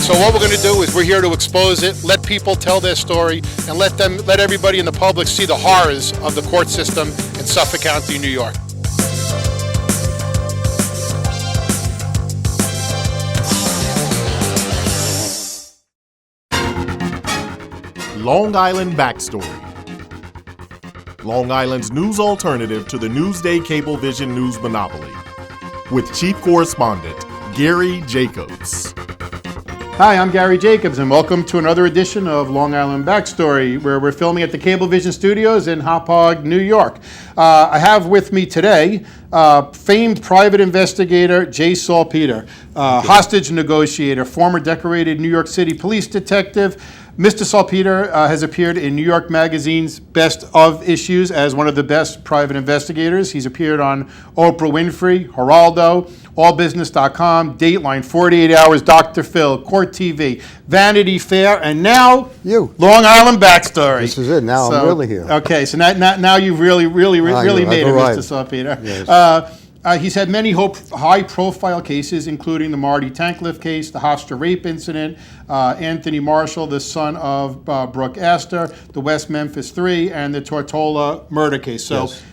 So what we're going to do is we're here to expose it, let people tell their story, and let everybody in the public see the horrors of the court system in Suffolk County, New York. Long Island Backstory. Long Island's news alternative to the Newsday Cablevision news monopoly. With Chief Correspondent Gary Jacobs. Hi, I'm Gary Jacobs, and welcome to another edition of Long Island Backstory, where we're filming at the Cablevision Studios in Hauppauge, New York. I have with me today famed private investigator Jay Salpeter, hostage negotiator, former decorated New York City police detective. Mr. Salpeter has appeared in New York Magazine's Best of issues as one of the best private investigators. He's appeared on Oprah Winfrey, Geraldo, AllBusiness.com, Dateline, 48 Hours, Dr. Phil, Court TV, Vanity Fair, and now you. Long Island Backstory. This is it. Now I'm really here. Okay, so now you've really made it, Mr. Salpeter. Yes. He's had many high-profile cases, including the Marty Tankleff case, the Hofstra Rape incident, Anthony Marshall, the son of Brooke Astor, the West Memphis 3, and the Tortola murder case. So, yes.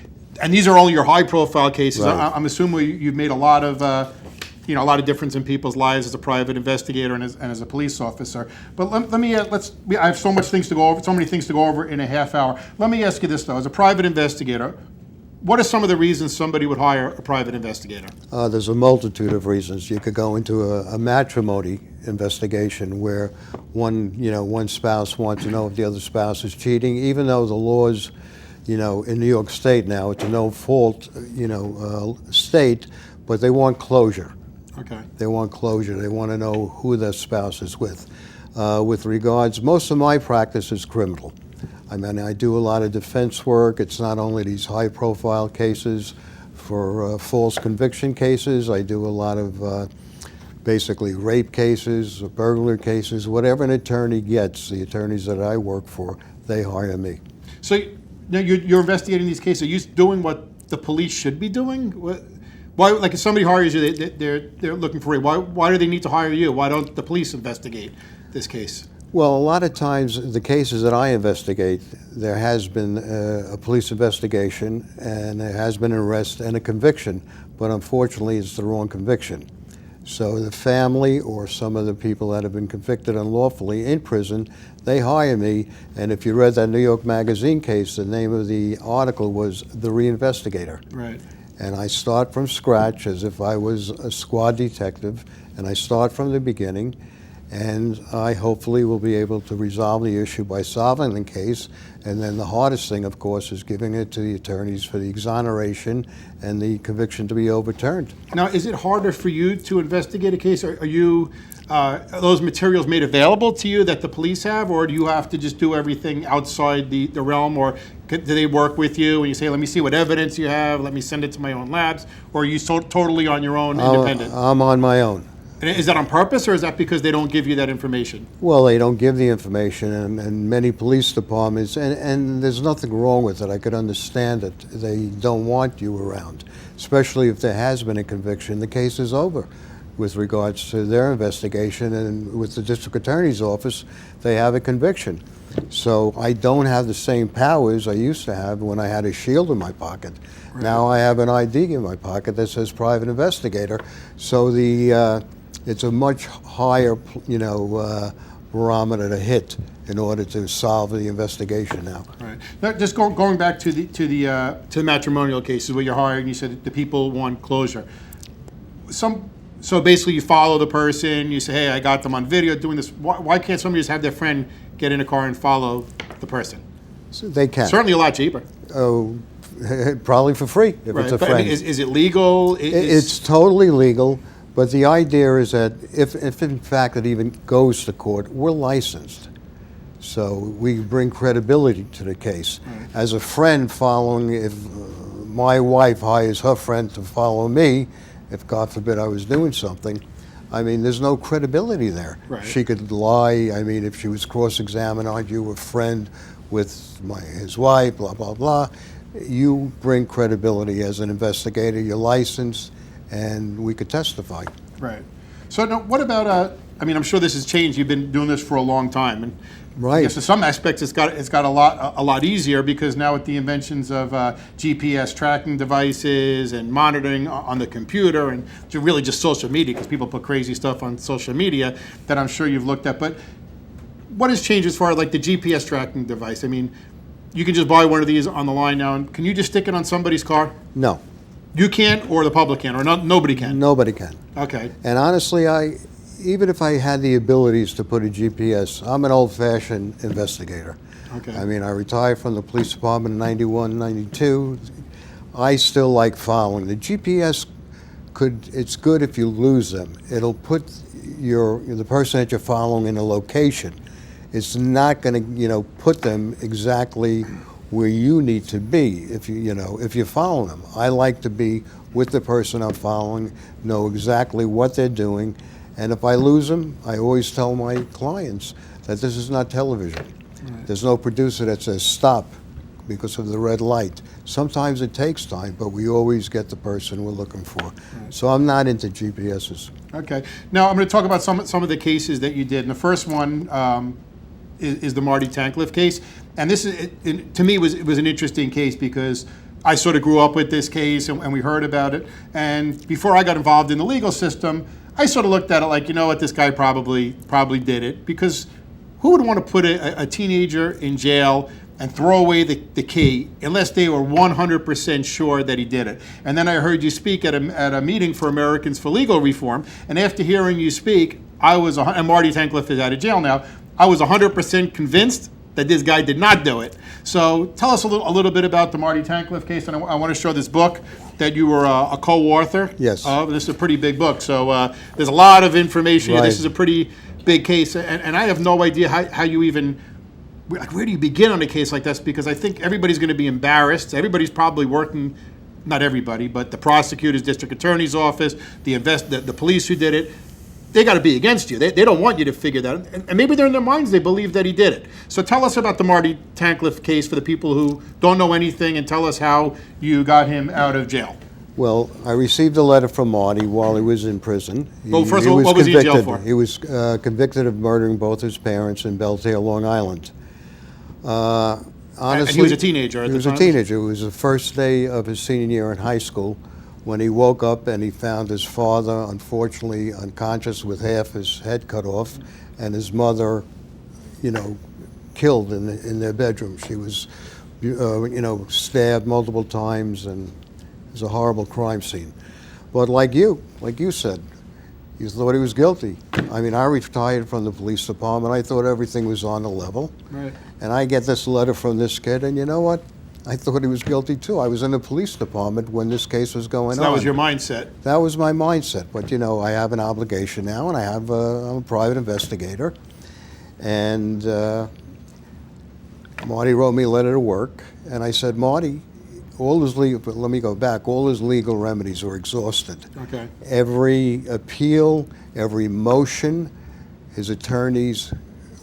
And these are all your high-profile cases. Right. I'm assuming you've made a lot of difference in people's lives as a private investigator and as a police officer. But let me I have so many things to go over in a half hour. Let me ask you this though: as a private investigator, what are some of the reasons somebody would hire a private investigator? There's a multitude of reasons. You could go into a matrimony investigation where one spouse wants to know if the other spouse is cheating, even though the laws, in New York State now, it's a no-fault, state, but they want closure. Okay. They want closure. They want to know who their spouse is with. With regards, most of my practice is criminal. I mean, I do a lot of defense work. It's not only these high-profile cases for false conviction cases. I do a lot of basically rape cases, burglary cases, whatever an attorney gets. The attorneys that I work for, they hire me. So now you're investigating these cases. Are you doing what the police should be doing? Why, like if somebody hires you, they're looking for you. Why do they need to hire you? Why don't the police investigate this case? Well, a lot of times the cases that I investigate, there has been a police investigation and there has been an arrest and a conviction, but unfortunately it's the wrong conviction. So the family or some of the people that have been convicted unlawfully in prison, they hire me, and if you read that New York Magazine case, the name of the article was The Reinvestigator. Right. And I start from scratch as if I was a squad detective, and I start from the beginning. And I hopefully will be able to resolve the issue by solving the case. And then the hardest thing, of course, is giving it to the attorneys for the exoneration and the conviction to be overturned. Now, is it harder for you to investigate a case? Are those materials made available to you that the police have, or do you have to just do everything outside the realm, or do they work with you and you say, let me see what evidence you have, let me send it to my own labs, or are you totally on your own, independent? I'm on my own. And is that on purpose, or is that because they don't give you that information? Well, they don't give the information, and many police departments, and there's nothing wrong with it. I could understand it. They don't want you around, especially if there has been a conviction. The case is over with regards to their investigation, and with the district attorney's office, they have a conviction. So I don't have the same powers I used to have when I had a shield in my pocket. Right. Now I have an ID in my pocket that says private investigator. So it's a much higher, barometer to hit in order to solve the investigation now. Right. Now, just going back to the matrimonial cases where you're hired and you said the people want closure. So basically, you follow the person. You say, "Hey, I got them on video doing this." Why can't somebody just have their friend get in a car and follow the person? So they can. Certainly a lot cheaper. Oh, probably for free if it's a friend. I mean, is it legal? It's totally legal. But the idea is that if in fact it even goes to court, we're licensed. So we bring credibility to the case. Right. As a friend following, if my wife hires her friend to follow me, if God forbid I was doing something, I mean, there's no credibility there. Right. She could lie. I mean, if she was cross-examined, aren't you a friend with his wife, blah, blah, blah. You bring credibility as an investigator. You're licensed, and we could testify. Right. So now, what about I mean, I'm sure this has changed. You've been doing this for a long time, and Right. I guess in some aspects it's got a lot easier, because now with the inventions of GPS tracking devices and monitoring on the computer, and really just social media, because people put crazy stuff on social media that I'm sure you've looked at. But what has changed as far as like the GPS tracking device? I mean, you can just buy one of these on the line now, and can you just stick it on somebody's car? No, You can't, or the public can, or nobody can? nobody can. Okay. And honestly, even if I had the abilities to put a GPS, I'm an old-fashioned investigator. Okay. I mean, I retired from the police department in 91, 92. I still like following. The GPS it's good if you lose them. It'll put the person that you're following in a location. It's not going to, put them exactly where you need to be if you're following them. I like to be with the person I'm following, know exactly what they're doing. And if I lose them, I always tell my clients that this is not television. Right. There's no producer that says stop because of the red light. Sometimes it takes time, but we always get the person we're looking for. Right. So I'm not into GPSs. Okay. Now I'm going to talk about some of the cases that you did. And the first one is the Marty Tankleff case. And this to me was an interesting case, because I sort of grew up with this case, and we heard about it. And before I got involved in the legal system, I sort of looked at it like, you know what, this guy probably did it, because who would want to put a teenager in jail and throw away the key unless they were 100% sure that he did it? And then I heard you speak at a meeting for Americans for Legal Reform, and after hearing you speak, and Marty Tankleff is out of jail now, I was 100% convinced that this guy did not do it. So tell us a little bit about the Marty Tankleff case, and I want to show this book that you were a co-author. Yes. This is a pretty big book, so there's a lot of information. Right. This is a pretty big case, and I have no idea how you even, where do you begin on a case like this? Because I think everybody's going to be embarrassed. Everybody's probably working, not everybody, but the prosecutor's district attorney's office, the police who did it. They got to be against you. They don't want you to figure that out. And maybe they're in their minds, they believe that he did it. So tell us about the Marty Tankleff case for the people who don't know anything, and tell us how you got him out of jail. Well, I received a letter from Marty while he was in prison. Well, first of all, what was he in jail for? He was convicted of murdering both his parents in Beltair, Long Island. Honestly, and he was a teenager at the time? He was a teenager. It was the first day of his senior year in high school when he woke up and he found his father, unfortunately, unconscious with half his head cut off, and his mother, killed in their bedroom. She was, stabbed multiple times, and it was a horrible crime scene. But like you said, you thought he was guilty. I mean, I retired from the police department. I thought everything was on the level. Right. And I get this letter from this kid, and you know what? I thought he was guilty too. I was in the police department when this case was going on. That was your mindset? That was my mindset. But I have an obligation now, and I'm a private investigator. And Marty wrote me a letter to work, and I said, Marty, all his legal remedies are exhausted. Okay. Every appeal, every motion, his attorneys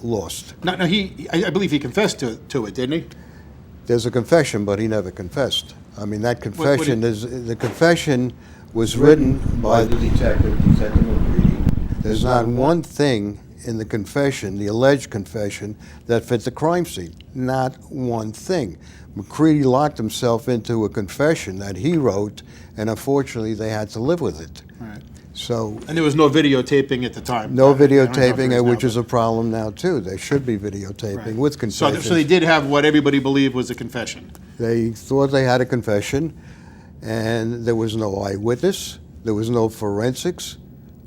lost. No, I believe he confessed to it, didn't he? There's a confession, but he never confessed. I mean, that confession the confession was written by the Detective McCready. There's not one thing in the confession, the alleged confession, that fit the crime scene. Not one thing. McCready locked himself into a confession that he wrote, and unfortunately, they had to live with it. Right. So. And there was no videotaping at the time. No videotaping, which is a problem now too. There should be videotaping with confessions. So they did have what everybody believed was a confession. They thought they had a confession, and there was no eyewitness. There was no forensics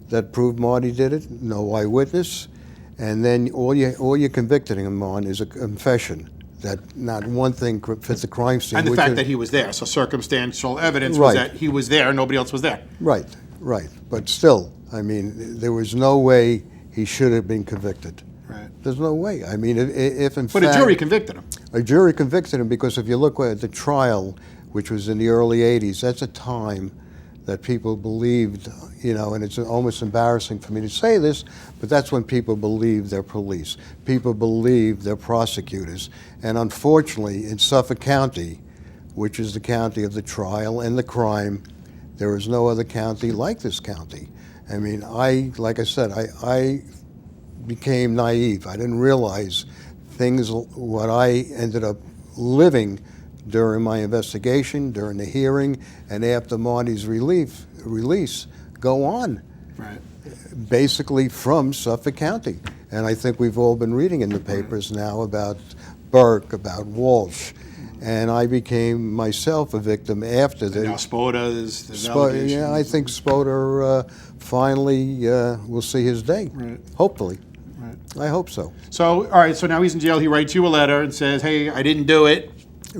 that proved Marty did it. No eyewitness, and then all you're convicting him on is a confession that not one thing fit the crime scene. And the fact that he was there. So circumstantial evidence was that he was there, nobody else was there. Right. Right, but still, I mean, there was no way he should have been convicted. Right. There's no way. I mean, if in fact... But a jury convicted him. A jury convicted him because if you look at the trial, which was in the early 80s, that's a time that people believed, and it's almost embarrassing for me to say this, but that's when people believed their police. People believed their prosecutors. And unfortunately, in Suffolk County, which is the county of the trial and the crime, there is no other county like this county. I mean, like I said, I became naive. I didn't realize what I ended up living during my investigation, during the hearing, and after Marty's release go on. Right. Basically from Suffolk County. And I think we've all been reading in the papers now about Burke, about Walsh. And I became myself a victim after the... Now Spoda's allegations. Yeah, I think Spoda finally will see his day, Right. hopefully. Right. I hope so. So, all right, so now he's in jail. He writes you a letter and says, hey, I didn't do it.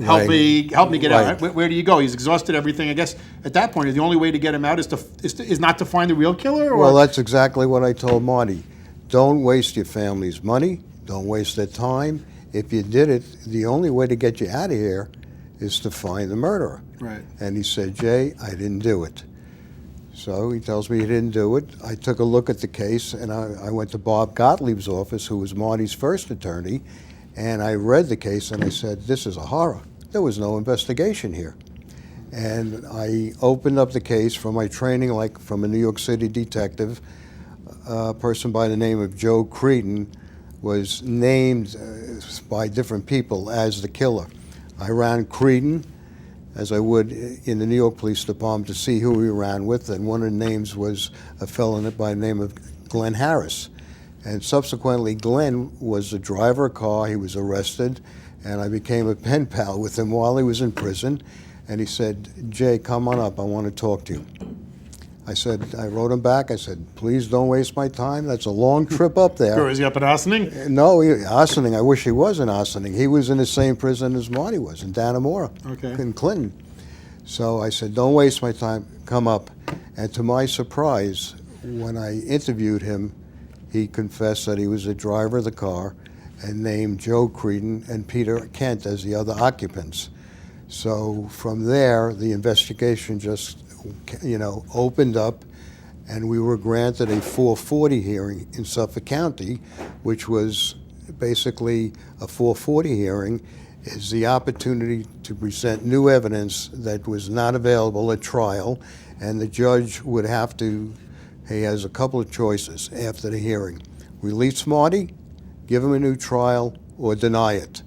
Help Right. me get out. Right. Where do you go? He's exhausted everything. I guess at that point, the only way to get him out is not to find the real killer? Or? Well, that's exactly what I told Marty. Don't waste your family's money. Don't waste their time. If you did it, the only way to get you out of here is to find the murderer. Right. And he said, Jay, I didn't do it. So he tells me he didn't do it. I took a look at the case, and I went to Bob Gottlieb's office, who was Marty's first attorney, and I read the case, and I said, this is a horror. There was no investigation here. And I opened up the case from my training, like from a New York City detective. A person by the name of Joe Creedon was named by different people as the killer. I ran Creedon, as I would in the New York Police Department, to see who we ran with, and one of the names was a fellow by the name of Glenn Harris. And subsequently, Glenn was the driver of a car. He was arrested, and I became a pen pal with him while he was in prison. And he said, Jay, come on up, I want to talk to you. I wrote him back, I said, please don't waste my time. That's a long trip up there. Or is he up at Ossining? No, Ossining, I wish he was in Ossining. He was in the same prison as Marty was, in Dannemora, in Clinton. So I said, don't waste my time, come up. And to my surprise, when I interviewed him, he confessed that he was the driver of the car and named Joe Creedon and Peter Kent as the other occupants. So from there, the investigation just, opened up, and we were granted a 440 hearing in Suffolk County, which was basically a 440 hearing is the opportunity to present new evidence that was not available at trial, and the judge would have to, he has a couple of choices after the hearing. Release Marty, give him a new trial, or deny it.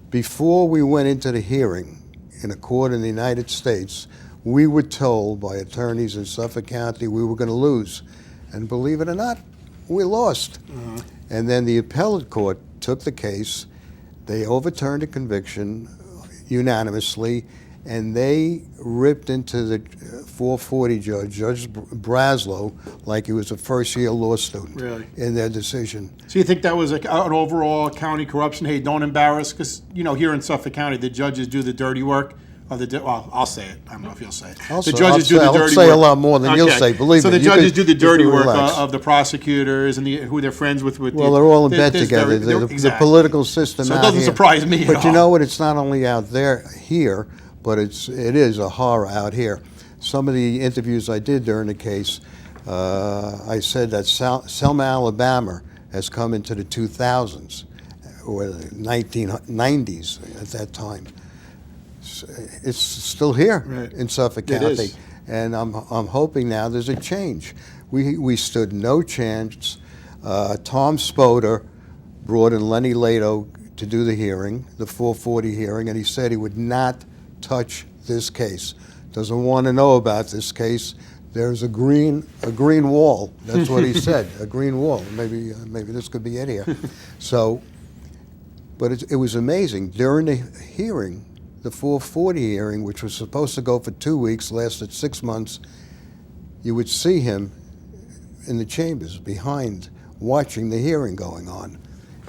Before we went into the hearing in a court in the United States, we were told by attorneys in Suffolk County we were going to lose. And believe it or not, we lost. And then the appellate court took the case, they overturned the conviction unanimously, and they ripped into the 440 judge, Judge Braslow, like he was a first-year law student in their decision. So you think that was an overall county corruption? Hey, don't embarrass, because, here in Suffolk County, the judges do the dirty work. Well, I'll say it. I don't know if you'll say it. I'll say a lot more than you'll say, believe me. So the judges do the dirty work of the prosecutors and who they're friends with. Well, they're all in bed together. The political system So it doesn't surprise me at all. But you know what? It's not only out there here, but it is a horror out here. Some of the interviews I did during the case, I said that Selma, Alabama has come into the 2000s, or the 1990s at that time. It's still here in Suffolk County. It is. And I'm hoping now there's a change. We stood no chance. Tom Spoda brought in Lenny Lato to do the hearing, the 440 hearing, and he said he would not touch this case. Doesn't want to know about this case. There's a green wall. That's what he said, a green wall. Maybe this could be it here. So, but it was amazing. During the hearing, the 440 hearing, which was supposed to go for 2 weeks, lasted 6 months, you would see him in the chambers behind, watching the hearing going on.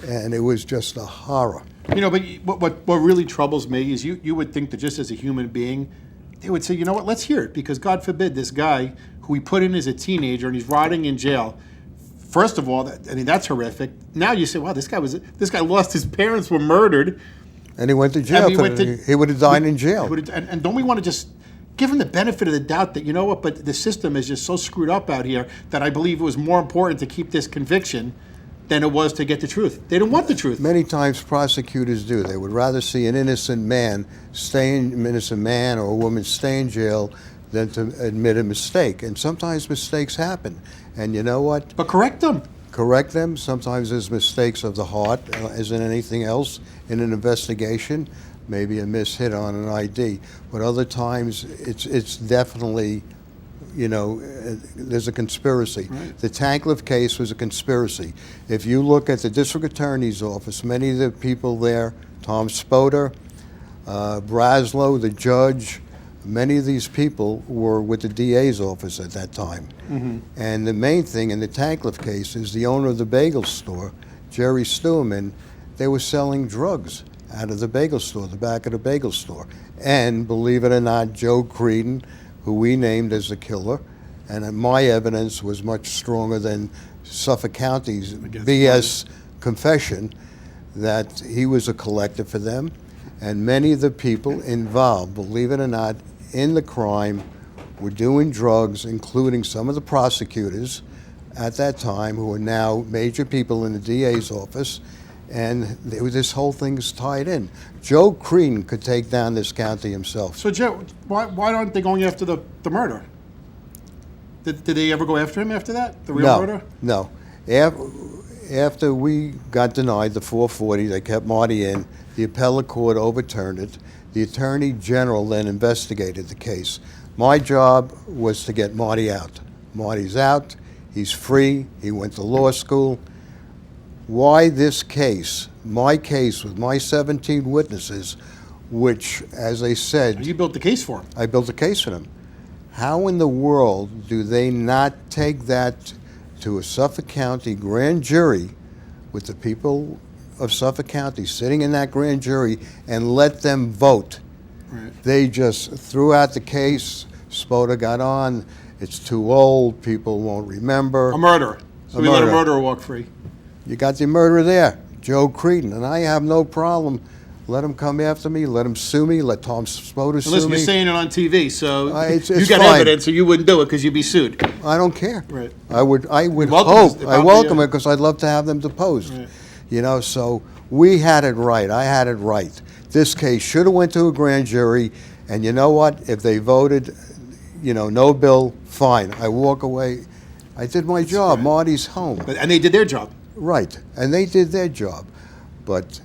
And it was just a horror. But what really troubles me is you would think that just as a human being, they would say, you know what, let's hear it, because God forbid this guy who we put in as a teenager and he's rotting in jail. First of all, that's horrific. Now you say, wow, this guy lost his parents, were murdered. And he went to jail. He would have died in jail. And don't we want to just give him the benefit of the doubt that, you know what, but the system is just so screwed up out here that I believe it was more important to keep this conviction than it was to get the truth. They don't want the truth. Many times prosecutors do. They would rather see an innocent man or a woman stay in jail than to admit a mistake. And sometimes mistakes happen. And you know what? But correct them. Correct them. Sometimes there's mistakes of the heart, as in anything else in an investigation. Maybe a mishit on an ID. But other times, it's definitely, there's a conspiracy. Right. The Tankleff case was a conspiracy. If you look at the district attorney's office, many of the people there, Tom Spoder, Braslow, the judge, many of these people were with the DA's office at that time. Mm-hmm. And the main thing in the Tankleff case is the owner of the bagel store, Jerry Stewman, they were selling drugs out of the bagel store, the back of the bagel store. And believe it or not, Joe Creedon, who we named as the killer, and my evidence was much stronger than Suffolk County's BS confession, that he was a collector for them. And many of the people involved, believe it or not, in the crime were doing drugs, including some of the prosecutors at that time, who are now major people in the DA's office. And this whole thing is tied in. Joe Creedon could take down this county himself. So, Joe, why aren't they going after the murder? Did they ever go after him after that? The real murder? No. After we got denied the 440, they kept Marty in. The appellate court overturned it. The attorney general then investigated the case. My job was to get Marty out. Marty's out. He's free. He went to law school. Why this case, my case with my 17 witnesses, which, as I said... You built the case for him. I built a case for them. How in the world do they not take that to a Suffolk County grand jury with the people of Suffolk County sitting in that grand jury and let them vote? Right. They just threw out the case. Spoda got on. It's too old. People won't remember. A murderer. So we let a murderer walk free. You got the murderer there, Joe Creedon, and I have no problem. Let him come after me. Let him sue me. Let Tom Spoda sue me. Listen, you're saying it on TV, so It's you got fine. evidence, so you wouldn't do it because you'd be sued. I don't care. Right. I would welcome hope. I welcome it because I'd love to have them deposed. Right. So we had it right. I had it right. This case should have went to a grand jury, and you know what? If they voted, no bill, fine. I walk away. I did my job. Right. Marty's home. And they did their job. Right, and they did their job. But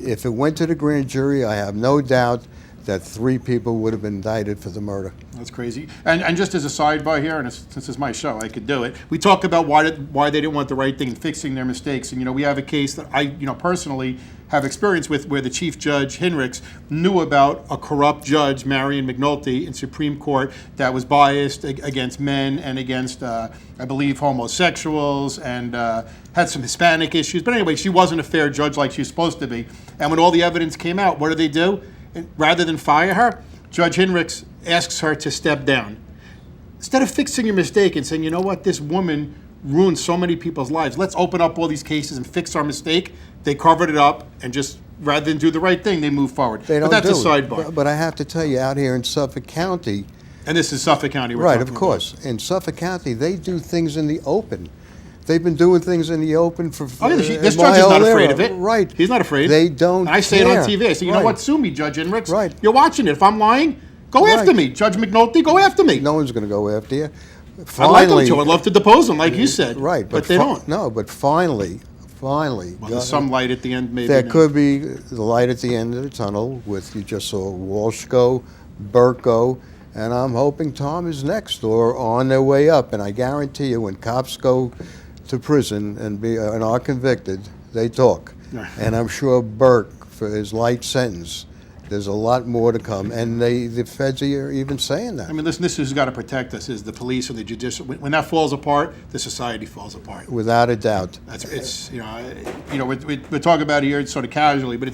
if it went to the grand jury, I have no doubt that 3 people would have been indicted for the murder. That's crazy. And just as a sidebar here, and since it's my show, I could do it. We talk about why they didn't want the right thing and fixing their mistakes. And we have a case that I personally have experience with, where the Chief Judge Hinrichs knew about a corrupt judge, Marion McNulty, in Supreme Court that was biased against men and against, I believe, homosexuals, and had some Hispanic issues. But anyway, she wasn't a fair judge like she was supposed to be. And when all the evidence came out, what do? Rather than fire her, Judge Hinrichs asks her to step down. Instead of fixing your mistake and saying, you know what, this woman ruined so many people's lives, let's open up all these cases and fix our mistake, they covered it up and just, rather than do the right thing, they move forward. They don't but that's do a it. sidebar. But I have to tell you, out here in Suffolk County... And this is Suffolk County we're right, talking of course. about. In Suffolk County, they do things in the open. They've been doing things in the open for Oh, yeah, this my judge is whole not afraid era. of it. Right. He's not afraid. They don't And I say it on care. TV. I say, you know Right. what, sue me, Judge Hinrichs. Right. You're watching it. If I'm lying, go Right. after me. Judge McNulty, go after me. No one's going to go after you. I'd like them to. I'd love to depose them, like you said. Right. But they don't. No, but finally, Well, there's some light at the end, maybe. there now. could be the light at the end of the tunnel with, you just saw Walsh go, Burke go, and I'm hoping Tom is next or on their way up. And I guarantee you, when cops go to prison and are convicted, they talk. And I'm sure Burke, for his light sentence, there's a lot more to come. And the feds are even saying that. I mean, listen, this is who's got to protect us, is the police and the judicial. When that falls apart, the society falls apart. Without a doubt. We're talking about it here sort of casually, but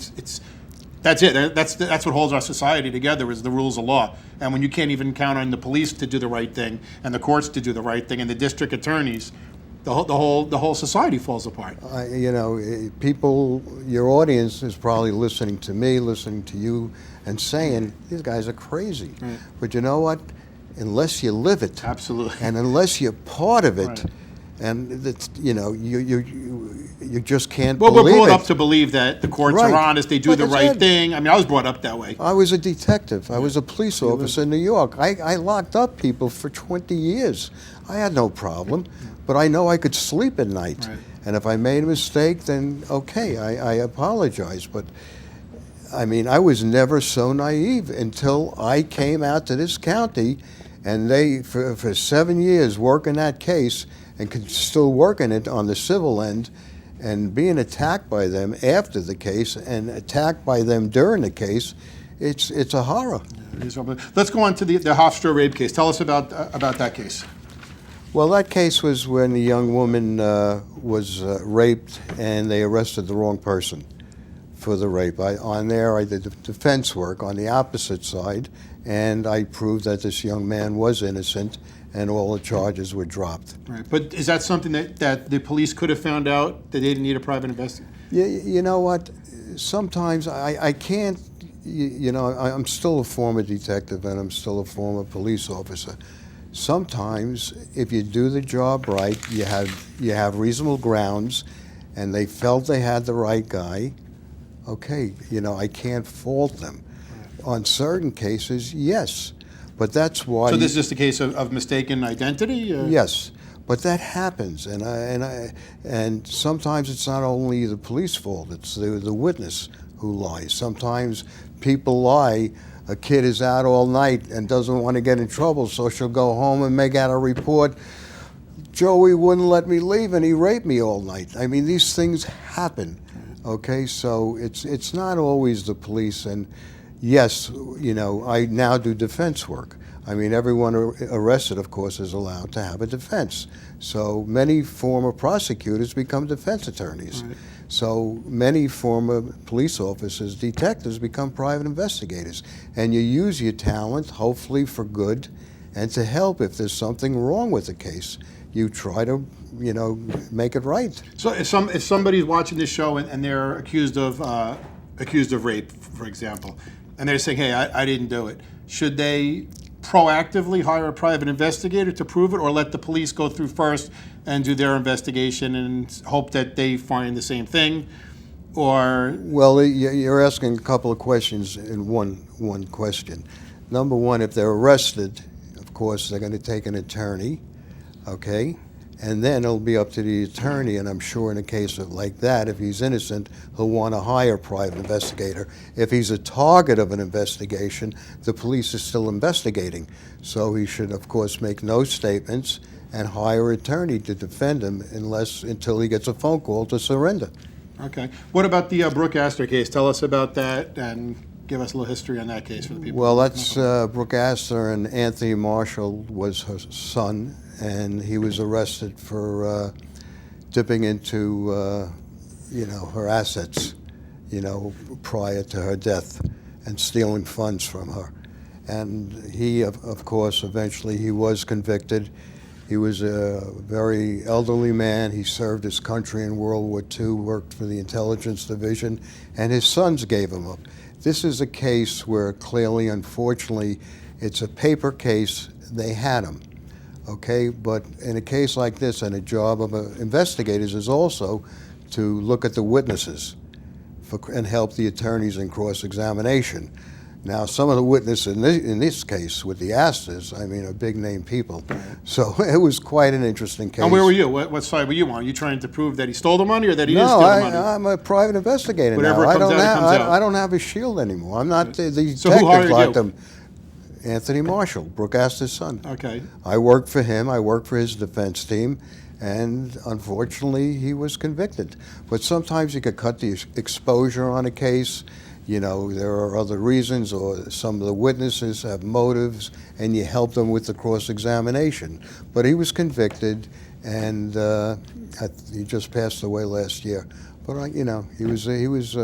that's it. That's what holds our society together, is the rules of law. And when you can't even count on the police to do the right thing, and the courts to do the right thing, and the district attorneys, the whole society falls apart. People, your audience is probably listening to me, listening to you, and saying, these guys are crazy. Right. But you know what? Unless you live it, Absolutely. and unless you're part of it, Right. and that's, you just can't Well, believe we're brought it. up to believe that the courts Right. are honest, they do But the that's right it. thing. I mean, I was brought up that way. I was a detective. I was a police officer in New York. I locked up people for 20 years. I had no problem, but I know I could sleep at night. Right. And if I made a mistake, then okay, I apologize. But I mean, I was never so naive until I came out to this county, and they, for 7 years, working that case and still working it on the civil end, and being attacked by them after the case and attacked by them during the case, it's a horror. Let's go on to the Hofstra Rape case. Tell us about that case. Well, that case was when a young woman was raped, and they arrested the wrong person for the rape. On there, I did defense work on the opposite side, and I proved that this young man was innocent, and all the charges were dropped. Right. But is that something that the police could have found out, that they didn't need a private investigator? You know what? Sometimes I can't, you know, I'm still a former detective, and I'm still a former police officer. Sometimes, if you do the job right, you have reasonable grounds, and they felt they had the right guy. Okay, you know, I can't fault them. On certain cases, yes, but that's why. So this is just a case of mistaken identity? Yes, but that happens, and sometimes it's not only the police fault; it's the witness who lies. Sometimes people lie. A kid is out all night and doesn't want to get in trouble, so she'll go home and make out a report. Joey wouldn't let me leave, and he raped me all night. I mean, these things happen. Okay, so it's not always the police. And yes, you know, I now do defense work. I mean, everyone arrested, of course, is allowed to have a defense. So many former prosecutors become defense attorneys. Right. So many former police officers, detectives, become private investigators. And you use your talent, hopefully for good, and to help if there's something wrong with the case. You try to, you know, make it right. So if somebody's watching this show and they're accused of rape, for example, and they're saying, hey, I didn't do it, should they proactively hire a private investigator to prove it, or let the police go through first and do their investigation and hope that they find the same thing? Or well, you're asking a couple of questions in one question. Number one, if they're arrested, of course, they're going to take an attorney, okay? And then it'll be up to the attorney, and I'm sure in a case like that, if he's innocent, he'll want to hire a private investigator. If he's a target of an investigation, the police is still investigating. So he should, of course, make no statements and hire an attorney to defend him until he gets a phone call to surrender. Okay. What about the Brooke Astor case? Tell us about that and give us a little history on that case for the people. Well, that's Brooke Astor, and Anthony Marshall was her son, and he was arrested for dipping into, you know, her assets, you know, prior to her death, and stealing funds from her. And he, of course, eventually he was convicted. He was a very elderly man. He served his country in World War II, worked for the Intelligence Division, and his sons gave him up. This is a case where clearly, unfortunately, it's a paper case. They had him, okay? But in a case like this, and a job of investigators is also to look at the witnesses and help the attorneys in cross-examination. Now, some of the witnesses in this case with the Astors, I mean, are big-name people. So it was quite an interesting case. And where were you? What side were you on? Are you trying to prove that he stole the money or that he didn't steal the money? No, I'm a private investigator Whatever now. comes out, comes out. I don't have a shield anymore. I'm not the So who hired detective like you? them. Anthony Marshall, Brooke Astor's son. Okay. I worked for him. I worked for his defense team. And unfortunately, he was convicted. But sometimes you could cut the exposure on a case. You know, there are other reasons, or some of the witnesses have motives, and you help them with the cross-examination. But he was convicted, and he just passed away last year. But you know, he was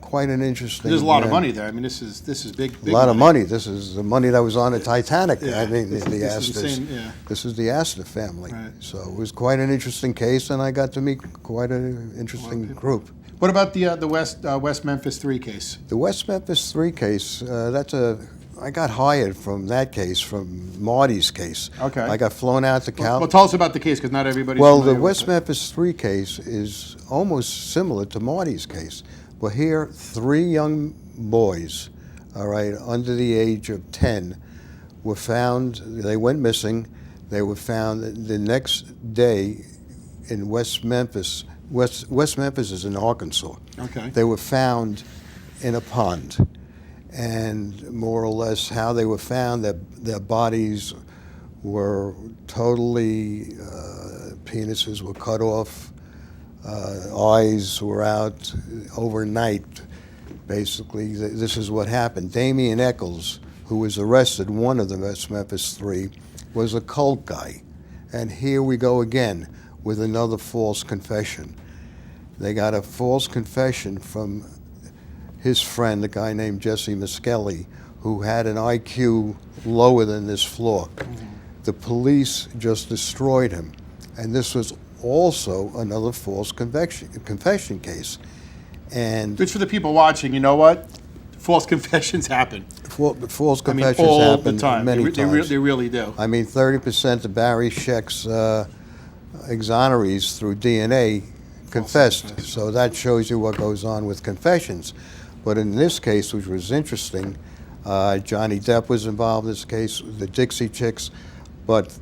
quite an interesting. There's a lot man. of money there. I mean, this is big. A lot of money. This is the money that was on the Titanic. Yeah. I mean, the This is Astors. insane, yeah. This is the Astor family. Right. So it was quite an interesting case, and I got to meet quite an interesting group. What about the West Memphis 3 case? The West Memphis 3 case, that's a I got hired from that case, from Marty's case. Okay. I got flown out to Well, tell us about the case, because not everybody's Well, the familiar with West it. Memphis 3 case is almost similar to Marty's case. But here, 3 young boys, all right, under the age of 10, were found, they went missing. They were found the next day in West Memphis. West Memphis is in Arkansas. Okay. They were found in a pond. And more or less how they were found, their bodies were totally, penises were cut off, eyes were out overnight. Basically, this is what happened. Damian Eccles, who was arrested, one of the West Memphis 3, was a cult guy. And here we go again with another false confession. They got a false confession from his friend, a guy named Jesse Miskelly, who had an IQ lower than this floor. Mm-hmm. The police just destroyed him. And this was also another false confession case. And Good for the people watching, you know what? False confessions happen. false confessions all happen the time. many times. They really do. I mean, 30% of Barry Scheck's exonerees through DNA confessed. So that shows you what goes on with confessions. But in this case, which was interesting, Johnny Depp was involved in this case, the Dixie Chicks, but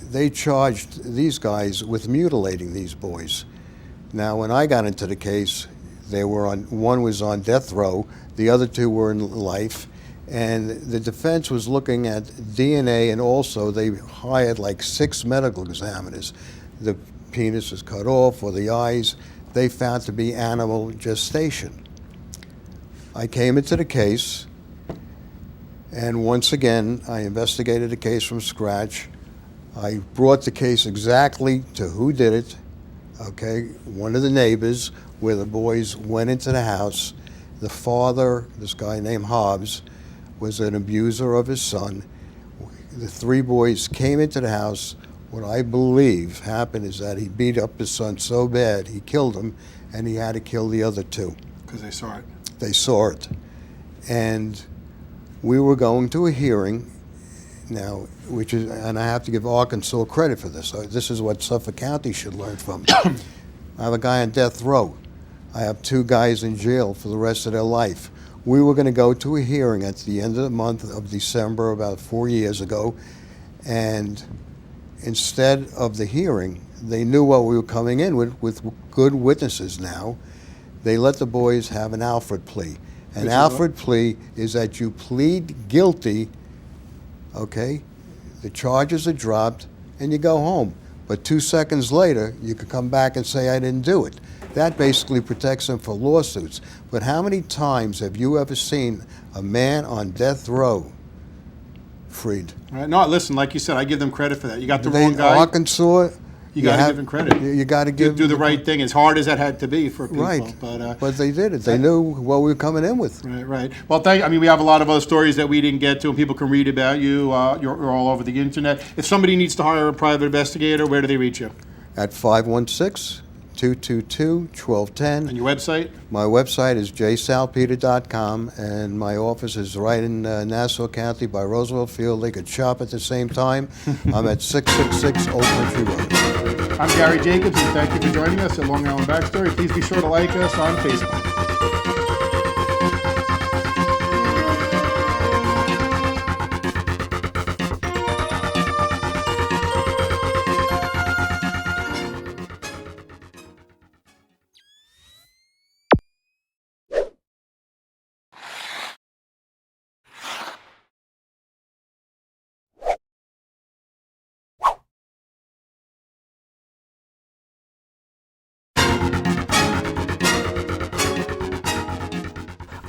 they charged these guys with mutilating these boys. Now, when I got into the case, one was on death row, the other 2 were in life, and the defense was looking at DNA, and also they hired like 6 medical examiners. The penis was cut off, or the eyes, they found to be animal gestation. I came into the case, and once again, I investigated the case from scratch. I brought the case exactly to who did it, okay? One of the neighbors, where the boys went into the house. The father, this guy named Hobbs, was an abuser of his son. The 3 boys came into the house. What I believe happened is that he beat up his son so bad, he killed him, and he had to kill the other 2. Because they saw it. They saw it. And we were going to a hearing now, and I have to give Arkansas credit for this. This is what Suffolk County should learn from. I have a guy on death row. I have 2 guys in jail for the rest of their life. We were going to go to a hearing at the end of the month of December, about 4 years ago, and instead of the hearing, they knew what we were coming in with good witnesses now. They let the boys have an Alfred plea. An Alfred plea is that you plead guilty, okay? The charges are dropped, and you go home. But 2 seconds later, you could come back and say, I didn't do it. That basically protects them for lawsuits. But how many times have you ever seen a man on death row freed? Right. No, listen, like you said, I give them credit for that. You got the wrong guy. Arkansas, You got to give them credit. You got to give do the right thing, as hard as that had to be for people. Right, but they did it. They knew what we were coming in with. Right, right. Well, we have a lot of other stories that we didn't get to, and people can read about you. You're all over the internet. If somebody needs to hire a private investigator, where do they reach you? At 516-222-1210. And your website? My website is jsalpeter.com, and my office is right in Nassau County by Roosevelt Field. They could shop at the same time. I'm at 666 Old Country Road. I'm Gary Jacobs, and thank you for joining us at Long Island Backstory. Please be sure to like us on Facebook.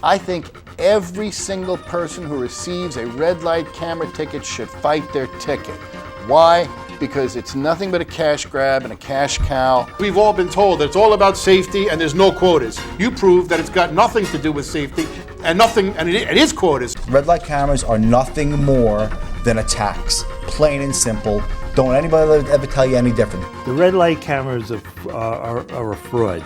I think every single person who receives a red light camera ticket should fight their ticket. Why? Because it's nothing but a cash grab and a cash cow. We've all been told that it's all about safety and there's no quotas. You prove that it's got nothing to do with safety and it is quotas. Red light cameras are nothing more than a tax, plain and simple. Don't anybody ever tell you any different. The red light cameras are a fraud.